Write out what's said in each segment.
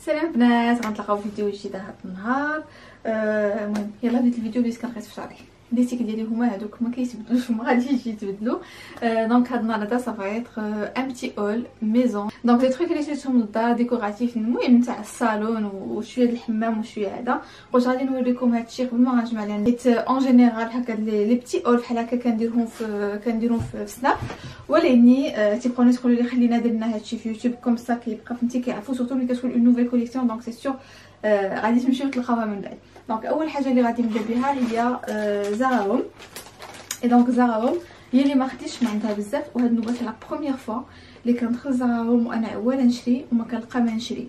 سلام بنات، غنتلاقاو في فيديو جديد هذا النهار. المهم يلا بديت الفيديو بديت كنقيس في شعري. لي تيك ديالي هما هادوك ما كيتبدلوش وما غاديش يتبدلوا. دونك هاد النهار هذا صافي يتر ان بتي اول ميزون. دونك لي تروك اللي شريتهم للدار ديكوراتيف، المهم تاع الصالون وشويه ديال الحمام وشويه هذا. قلت غادي نوريكم هادشي قبل ما غنجمع لان حيت اون جينيرال هكا لي بتي اول بحال هكا كنديرهم في سناب، ولاني تيبقاو الناس يقولوا لي خلينا درنا هادشي في يوتيوب كوم سا كيبقى فهمتي كيعرفوا سورتو ملي كتكون اون نوفيل كوليكسيون. دونك سي سور غادي تمشيو تلقاوها من بعد. دونك اول حاجه اللي غادي نبدا بها هي زارا هوم. اي دونك زارا هوم هي اللي ما خديتش من عندها بزاف، وهاد النوبه تاع لا بروميير فوا اللي كندخل زارا هوم وانا عواله نشري وما كنلقى ما نشري.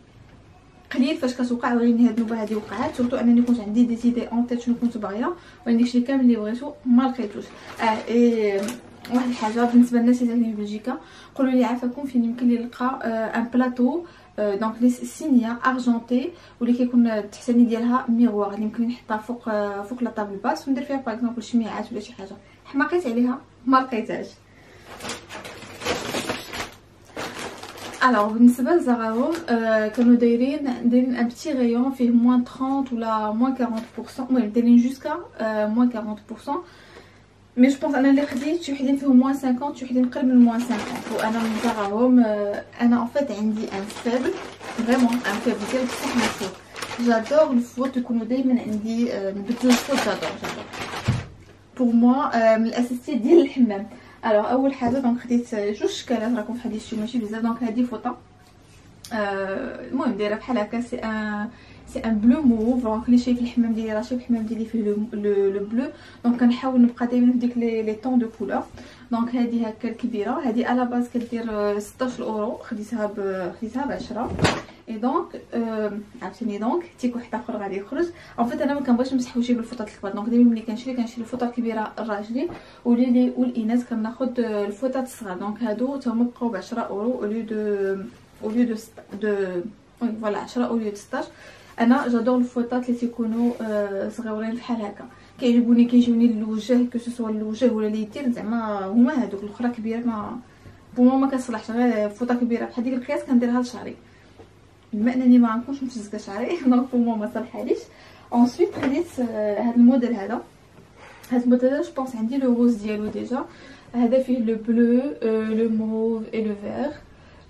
قليل فاش كتوقع، ولكن هاد النوبه هادي وقعات سورتو انني كنت عندي دي زيدي اون تيت شنو كنت باغيه، ولكن داكشي كامل اللي بغيتو ما لقيتوش. واحد الحاجه بالنسبه للناس اللي ساكنين في بلجيكا، قولوا لي عافاكم فين يمكن لي نلقى ان بلاطو دونك لي سينيا ارجونتي واللي كيكون التحتاني ديالها ميغوار اللي يمكن نحطها فوق لا طابل باس وندير فيها باغ اكزومبل شميعات ولا شي حاجه. حماقيت عليها ما لقيتهاش. الوغ بالنسبه لزارا هوم كانوا دايرين ان بتي غيون فيه موان 30 ولا موان 40%، المهم دايرين جوسكا موان 40%. مي جو بونس انا اللي خديت شي وحدين فيهم موان 50 شي وحدين قريب من موان 50. وانا من زارا انا ان فيت عندي ان فيبل فريمون ان فيبل ديال بصح مشهور. جادور الفوط يكونوا دائما عندي نبدل الفوط. جادور بور موا من الاساسيات ديال الحمام. الوغ اول حاجه دونك خديت جوج شكالات راكم في هذه الشي ماشي بزاف. دونك هذه فوطه المهم دايره بحال هكا سي ان بلو موف. دونك اللي شايف الحمام ديالي راه شايف الحمام ديالي فيه لو بلو، دونك كنحاول نبقى دائما في ديك لي طون دو كولور. دونك هذه هكا الكبيره هذه على باز كدير 16 اورو، خديتها ب 10. اي دونك عرفتيني. دونك تيك واحد اخر غادي يخرج. ان فيت انا ما كنبغيش نمسح وجهي بالفوطات الكبار، دونك دائما ملي كنشري الفوطه الكبيره الراجلي وليلي والاناث كناخذ الفوطات الصغار. دونك هادو تاهما بقاو ب 10 اورو اوليو دو فوالا 10 اوليو 16. انا جادور الفوطات اللي تيكونوا صغيورين بحال هكا، كيعجبوني الوجه كو سوسوا الوجه ولا اليدين زعما هما هادوك. الاخرى كبيره ما بوما ما كتصلحش، غير فوطه كبيره بحال ديك القياس كنديرها لشعري بما انني ما غنكونش مفزكه شعري. دونك بوما ما صالحاليش. انسويت خديت هذا الموديل هذا جو بونس عندي لو روز ديالو ديجا. هذا فيه لو بلو لو موف اي لو فير.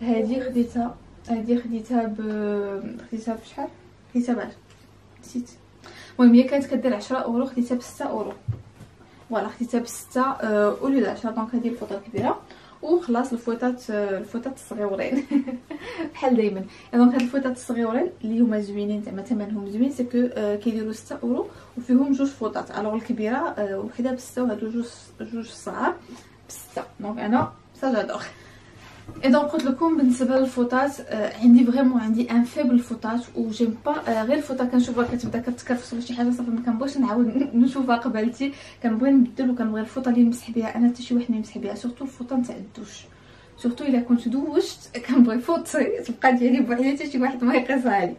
هذه خديتها بشحال خديتها نسيت. المهم هي كانت كدير 10 اورو، خديتها ب 6 اورو. فوالا خديتها ب 6 اولو 10. دونك هذه الفوطه الكبيره وخلاص الفوطات الصغيورين بحال دائما. دونك هاد الفوطات الصغيورين اللي هما زوينين زعما ثمنهم زوين سكو كيديروا 6 اورو وفيهم جوج فوطات. الوغ الكبيره وحده ب 6 وهادو جوج صغار ب 6. دونك انا سا جادور. اي دونك قلت لكم بالنسبه للفوطات عندي فريمون عندي ان فيبل الفوطات وجيم با غير الفوطه كنشوفها كتبدا كتكرفس ولا شي حاجه صافي ما كنبغيش نعاود نشوفها قبالتي. كنبغي نبدل وكنبغي الفوطه اللي نمسح بها انا حتى شي واحد ما يمسح بها، سورتو الفوطه نتاع الدوش. سورتو الا كنت دوشت كنبغي فوطتي تبقى ديالي بوحدي حتى شي واحد ما يقيسها لي.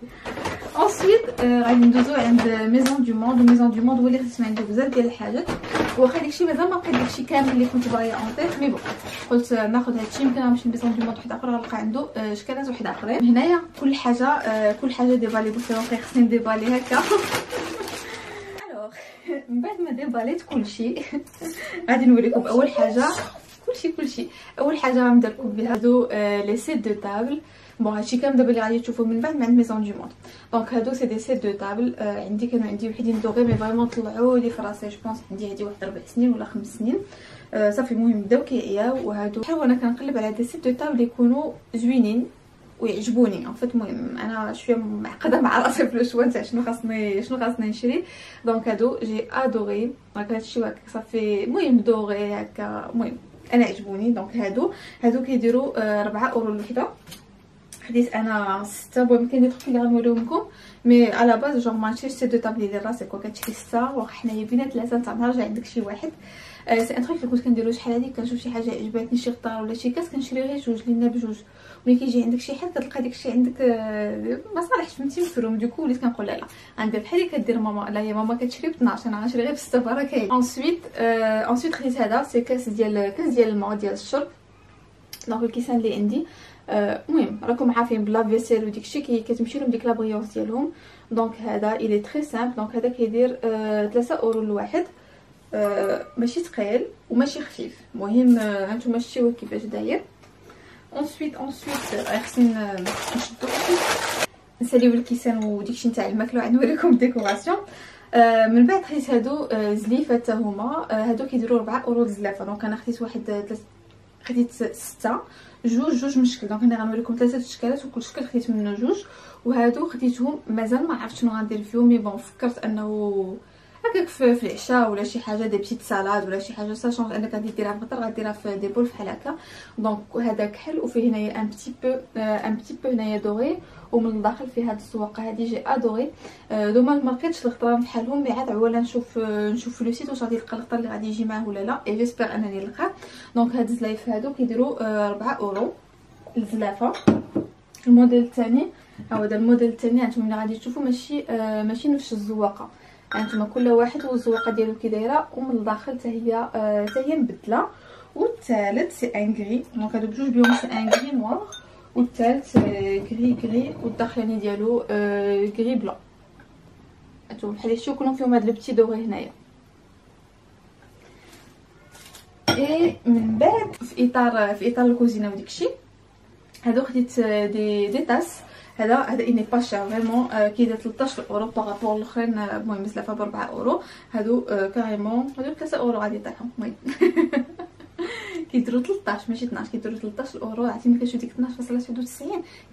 انسويت غادي ندوزو عند ميزون دو موند هو اللي خديت من عنده بزاف ديال الحاجات. واخا داكشي مازال ما لقيت داكشي كامل اللي كنت باغيه اون تيت، مي بون قلت ناخذ هادشي يمكن نمشي لميزون دو موند واحد اخر غنلقى عنده شكالات واحد اخرين. هنايا كل حاجه ديبالي بوحدها خصني نديبالي هكا. الوغ من بعد ما ديباليت كلشي غادي نوريكم اول حاجه كلشي. اول حاجه غنبدا لكم بها هادو لي سيت دو تابل. بون هادشي كامل دابا اللي غادي تشوفوا من بعد من عند ميزون دو موند. دونك هادو سي دي سيت دو تابل. كانوا عندي وحدين دوغي مي فريمون طلعوا لي فراسي. جو بونس عندي هادي واحد 4 سنين ولا 5 سنين صافي. المهم بداو كيعياو وهادو بحال وانا كنقلب على دي سيت دو تابل يكونوا زوينين ويعجبوني. ان فيت المهم انا شويه معقده مع راسي في الشوا تاع شنو خاصني نشري. دونك هادو جي ادوري. دونك هادشي هكا صافي المهم دوغي هكا المهم انا عجبوني. دونك هادو كيديروا 4 اورو الوحده. خديت انا 6. المهم كاين دي تروك اللي غنوريهم لكم مي على باز جونغ ما نشريش سي دو طابل ديال راسك كتشري 6 واخا حنايا بينات لازم تاع نهار جا عندك شي واحد. سي ان تروك اللي كنت كنديرو شحال هادي كنشوف شي حاجه عجباتني شي خطار ولا شي كاس كنشري غير جوج لينا بجوج. ملي كيجي عندك شي حد كتلقى داكشي عندك ما صالحش فهمتي مفروم. دوكو وليت كنقول لا غندير بحال اللي كدير ماما. لا هي ماما كتشري ب 12 انا غنشري غير ب 6 برا كاين. انسويت خديت هذا سي كاس ديال الماء ديال الشرب. دونك الكيسان اللي عندي المهم راكم عارفين بلا فيسيل وديكشي كتمشي لهم ديك لا بريونس ديالهم. دونك هذا الي تري سامبل. دونك هذا كيدير 3 اورو الواحد. ماشي ثقيل وماشي خفيف. المهم هانتوما شتيوه كيفاش داير. اونسويت خصني نشدو نساليو الكيسان وديكشي نتاع الماكله وعاد نوريكم الديكوراسيون. من بعد خديت هادو زليفه حتى هما هادو كيديروا 4 اورو الزلافه. دونك انا خديت خديت 6 جوج من شكل. دونك انا غنوريكم 3 اشكالات وكل شكل خديت منه جوج. وهادو خديتهم مازال ما عرفتش شنو غندير فيهم مي بون فكرت انه هكاك في العشاء ولا شي حاجه دي بيتيت سالاد ولا شي حاجه ساشونج انك غادي ديرها في الفطر غديرها في دي بول بحال هكا. دونك هذا كحل وفيه هنايا ان بتي بو هنايا دوري ومن الداخل فيه هاد الزواقه هادي جي ادوري. دوما ما لقيتش الخضران بحالهم مي عاد عولا نشوف في لو سيت واش غادي نلقى الخضر اللي غادي يجي معاه ولا لا اي جيسبر انني نلقاه. دونك هاد الزلايف هادو كيديروا 4 اورو الزلافه. الموديل الثاني هو هذا الموديل الثاني هانتوما اللي غادي تشوفوا ماشي نفس الزواقه. هانتوما كل واحد والزواقه ديالو كي دايره ومن الداخل حتى هي مبدله. والثالث سي ان غري. دونك هادو بجوج بهم سي ان غري نوار والثالث غري والداخلاني ديالو غري بلون. هانتوما بحال شتو كلهم فيهم هاد لو بتي دوري هنايا. اي من بعد في اطار الكوزينه وداكشي هادو خديت دي تاس. هذا اني با شير فريمون كيدير 13 اورو بارابور الاخرين. المهم زلافه ب 4 اورو هادو كاريمون هادو 3 اورو غادي يطيحوا. المهم كيديروا 13 ماشي 12 كيديروا 13 اورو. عرفتي ملي كتشوف ديك 12.99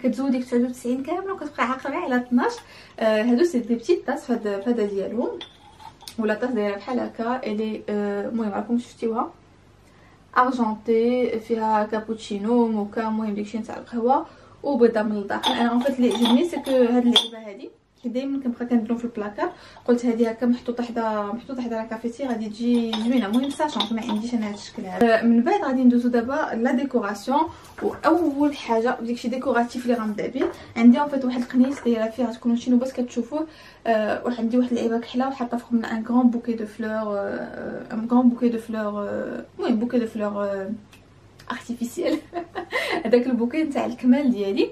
كتزود ديك 99 كامله وكتبقى عاقله غير على 12. هادو سي دي بتيت تاس فهذا ديالهم ولا طاس دايره بحال هكا اللي المهم راكم شفتيوها ارجونتي فيها كابوتشينو موكا المهم داكشي نتاع القهوه وبيضه من الداخل. انا اون فيت اللي عجبني سكو هاد اللعبه هادي دائما كنبقى كنديرهم في البلاكار. قلت هذه هكا محطوطه حدا لاكافيتي غادي تجي زوينه. المهم ساشونج ما عنديش انا هاد الشكل هذا. من بعد غادي ندوزو دابا لا ديكوراسيون. واول حاجه داكشي ديكوراتيف اللي غنبدا به عندي اون فيت واحد القنيص دايره فيه غتكونوا شي نوبات كتشوفوه. وعندي واحد اللعيبه كحله وحاطه فوق من ان غران بوكي دو فلور المهم بوكي دو فلور ارتيفيسيال. هذاك البوكي نتاع الكمال ديالي.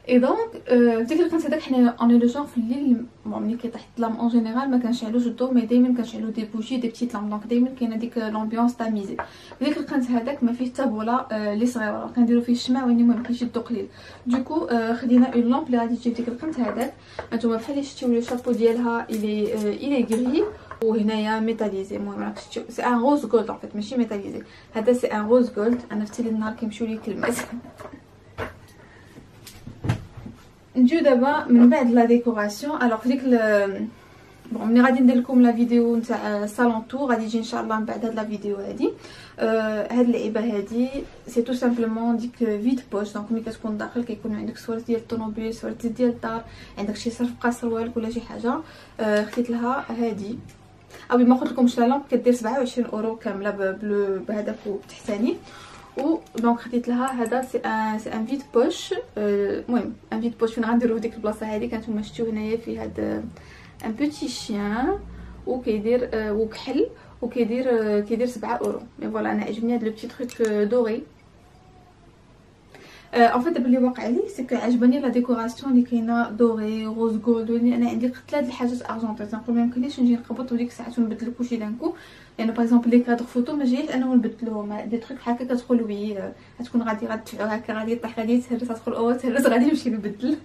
اي دونك ديك القنت هذاك حنا اوني لو جونغ في الليل ملي كيطيح الظلام اون جينيرال ما كنشعلوش الضو مي دائما كنشعلو دي بوجي دي بتيت لامب. دونك دائما كاينه ديك لومبيونس تاميزي. ديك القنت هذاك ما فيه حتى بوله لي صغيره كنديرو فيه الشمع واني ما كيجي الضو قليل. دوكو خدينا اون لامب اللي غادي تجي ديك القنت هذاك. هانتوما بحال اللي شفتيو لو شابو ديالها الي غري وهنايا ميتاليزي. المهم راك شفتيو سي ان روز غولد ان فيت ماشي ميتاليزي. هذا سي ان روز غولد. انا فتي النهار كيمشيو لي كلمات. نجيو دابا من بعد لا ديكوراسيون. الوغ في ديك بون ملي غادي ندير لكم لا فيديو نتاع الصالون تور غادي يجي ان شاء الله من بعد هاد لا فيديو هادي. هاد اللعيبه هادي سي تو سامبلومون ديك فيد بوش. دونك ملي كتكون داخل كيكون عندك صور ديال الطوموبيل صور ديال الدار عندك شي صرف قاصر والك ولا شي حاجه. خديت لها هادي اوي ما قلت لكمش لا لامب كدير 27 اورو كامله بهذاك التحتاني. و دونك خديت لها هذا سي ان فيد بوش. المهم ان فيد بوش فين غنديرو ديك البلاصه هذه كانتوما شفتيو هنايا في هاد ان بوتي شيان وكيدير وكحل وكيدير 7 اورو. مي فوالا انا عجبني هاد لو بتي تروك دوري. ان فيت دابا اللي واقع لي سكو عجبني لا ديكوراسيون اللي كاينه دوري روز غولد. انا عندي قتله د الحاجات ارجونتي تنقول ما يمكنليش نجي نقبط وديك الساعات ونبدل كلشي دانكو. يعني باغ اكزومبل لي كادر فوتو ما جايش انهم نبدلوهم دي تروك هكا كتقول وي غتكون غادي تدفعو هكا غادي يطيح غادي يتهرس تدخل او تهرس غادي نمشي نبدل.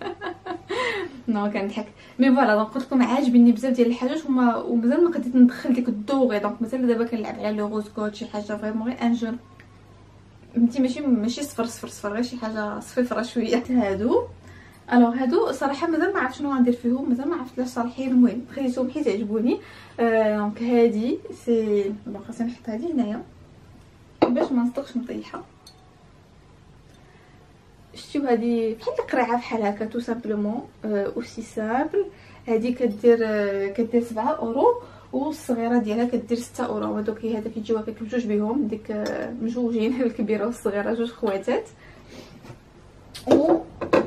نو كنضحك مي فوالا. دونك قلت لكم عاجبني بزاف ديال الحاجات ومازال ما قدرت ندخل ديك الدوري. دونك مازال دابا كنلعب على لو روز غولد شي حاجه فريمون غير ان جون فهمتي ماشي صفر غير شي حاجه صفيفره شويه. هادو الوغ هادو صراحه مازال ما عرفت شنو غندير فيهم مازال ما عرفت لاش صالحين. المهم خديتهم حيت عجبوني. دونك هادي سي بون خاصني نحط هادي هنايا باش ما نصدقش نطيحها. شتيو هادي بحال القرعه بحال هكا تو سامبلومون اوسي سامبل. هادي كدير 7 اورو والصغيره ديالها كدير 6 اورو. هادوك هذا كيجيو هكاك بجوج بهم ديك مجوجين الكبيره والصغيره جوج خواتات. و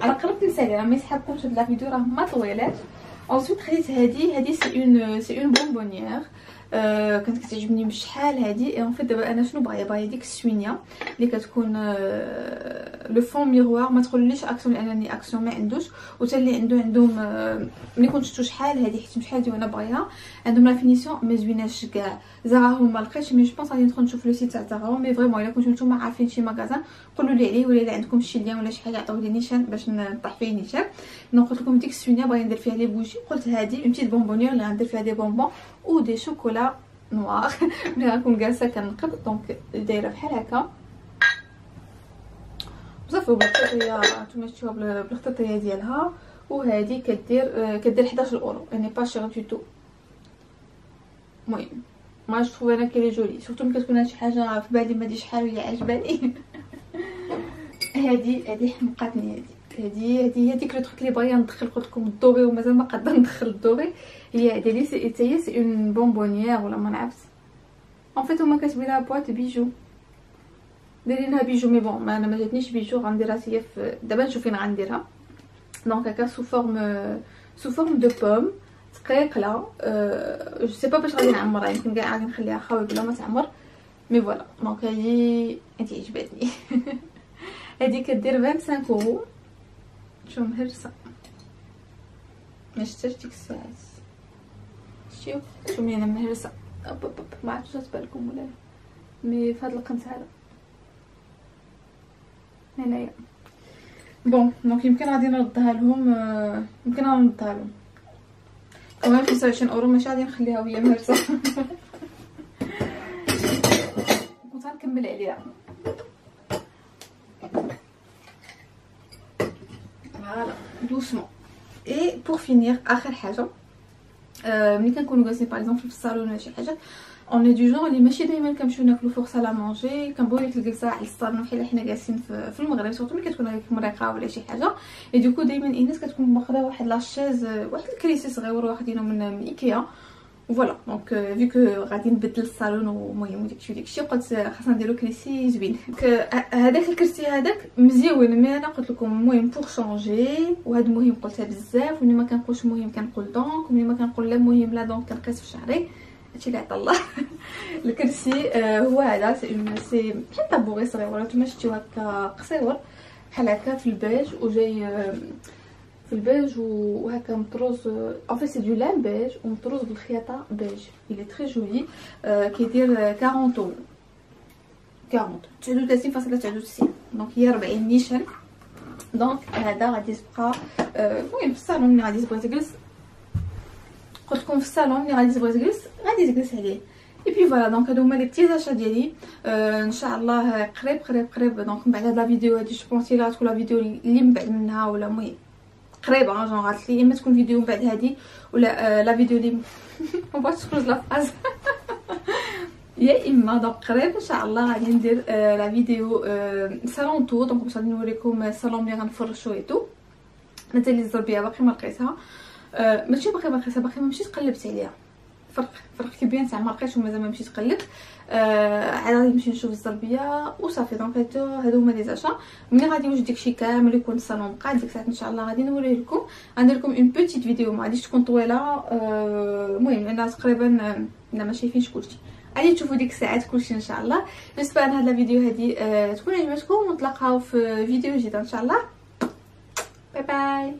انا قربت نسالي راه ما يسحبكمش هاد لا فيديو راه ما طويلات. انsuite خديت هادي سي اون بونبونيير. كانت كتعجبني بشحال هادي. اي اون فيت دابا انا شنو باغيه ديك السوينيه اللي كتكون لو فون ميغوار، ما تقوليش اكسيون لانني اكسيون ما عندوش، وتا اللي عندهم ملي كنت شفتو شحال هادي حيت شحال هادي وانا باغيها، عندهم لا فينيسيون ما زويناش كاع. زراهم ما لقيتش، مي جو بونس غادي ندخل نشوف لو سيت تاع زراهم. مي فريمون الا كنتو نتوما عارفين شي ماغازان قولوا لي عليه، ولا الا عندكم شي ليان ولا شي حاجه عطيو لي نيشان باش نطيح فيه نيشان. دونك قلت لكم ديك السوينيه باغي ندير فيها لي بوجي، قلت هادي اون بتيت بونبونيير اللي غندير فيها دي بونبون و دي شوكولا نوار. ملي غنكون جالسه كنقب دونك دايره بحال هكا بصافي. وبالخطيه نتوما شفتوها بالخطيه ديالها. وهذه كدير 11 اورو، يعني با شير دو تو. المهم ما جو انا كي لي جولي، سورتو ملي كتكون شي حاجه في بالي ما ديش شحال وهي عجباني. هذه حمقاتني. هذه هي ديك لو تروك اللي باغيه ندخل، قلت لكم الدوغي ومازال ما قادره ندخل الدوغي. هي هذه لي سي اون بونبونيير ولا ما نعرفش. ان فيت هما كاتبين لها بواط بيجو، دايرينها بيجو. مي بون انا ما جاتنيش بيجو، غنديرها هي في دابا نشوف فين غنديرها. دونك هكا سو فورم دو بوم دقيقله. جو سي با باش غادي نعمرها، يمكن كاع غادي نخليها خاوي بلا ما تعمر. مي فوالا دونك هذه عجبتني. هذه كدير 25 اورو. شو مهرسه ما شفتش ديك الساعات. شوف ملي انا مهرسه ما عرفتش تبان ولا لا، مي في هاد القنت هذا هنايا. بون دونك يمكن غادي نردها لهم، يمكن غنردها لهم كمان 25 اورو، ماشي غادي نخليها وهي مهرسه. كنت غنكمل عليها. فوالا دوسمون. اي بور فينير اخر حاجه، ملي كنكونوا جالسين باغ اكزومبل في الصالون ولا شي حاجه، اون دي جون اللي ماشي دائما كنمشيو ناكلو فوق صاله مونجي، كنبغيو ديك الجلسه على الصالون بحال حنا جالسين في المغرب، سورتو ملي كتكون هكاك مريقه ولا شي حاجه. اي دوكو دائما الناس كتكون واخده واحد لاشيز، واحد الكريسي صغيور واخدينه من ايكيا. فوالا دونك فيكو غادي نبدل الصالون ومهم داكشي قلت خاصنا نديرو كريسي زوين. هذاك الكرسي هذاك مزيون، مي انا قلت لكم المهم بور شونجي، وهذا المهم قلتها بزاف، وملي ما كنقولش مهم كنقول دونك، وملي ما كنقول لا مهم لا دونك كنقيس في شعري. هادشي اللي عطا الله. الكرسي هو هذا سي بحال طابوغي صغير، ولا نتوما شفتيو هكا قصير بحال هكا في البيج، وجاي في البيج وهكا مطروز. ان في سي دو لام بيج ومطروز بالخياطه بيج. il est très joli. كيدير 40 اورو، 39.93. دونك هي 40 نيشان. دونك هذا غادي تبقى المهم في الصالون ملي غادي تبغي تجلس، قلت لكم في الصالون ملي غادي تبغي تجلس غادي تجلس عليه. اي بي فوالا دونك هادو هما لي بتي زاشا ديالي. ان شاء الله قريب دونك من بعد هاد لا فيديو هادي جو بونسي لا تكون لا فيديو اللي من بعد منها، ولا المهم قريبه جون غاتلي لي اما تكون فيديو من بعد هادي ولا لا فيديو اللي ما بغيتش تخرج لا فاز. يا اما دونك قريب ان شاء الله غادي ندير لا فيديو صالون تو. دونك باش غادي نوريكم الصالون ملي غنفرشو ايتو. انا تالي الزربيه باقي ما لقيتها، ماشي باقي ما لقيتها، باقي ما مشيت قلبت عليها. فرق كبير تاع ما لقيتش ومازال ما مشيت قلبت. عاد غادي نمشي نشوف الزربيه وصافي. دونك هادو هما لي زاشا. ملي غادي نوجد داكشي كامل يكون الصالون بقى ديك الساعه ان شاء الله غادي نوريه لكم. غندير لكم اون بوتيت فيديو ما غاديش تكون طويله، المهم لان تقريبا لا ما شايفينش كلشي، غادي تشوفوا ديك الساعات كلشي ان شاء الله. جيسبر ان هاد الفيديو هادي تكون عجبتكم، ونتلاقاو في فيديو جديد ان شاء الله. باي باي.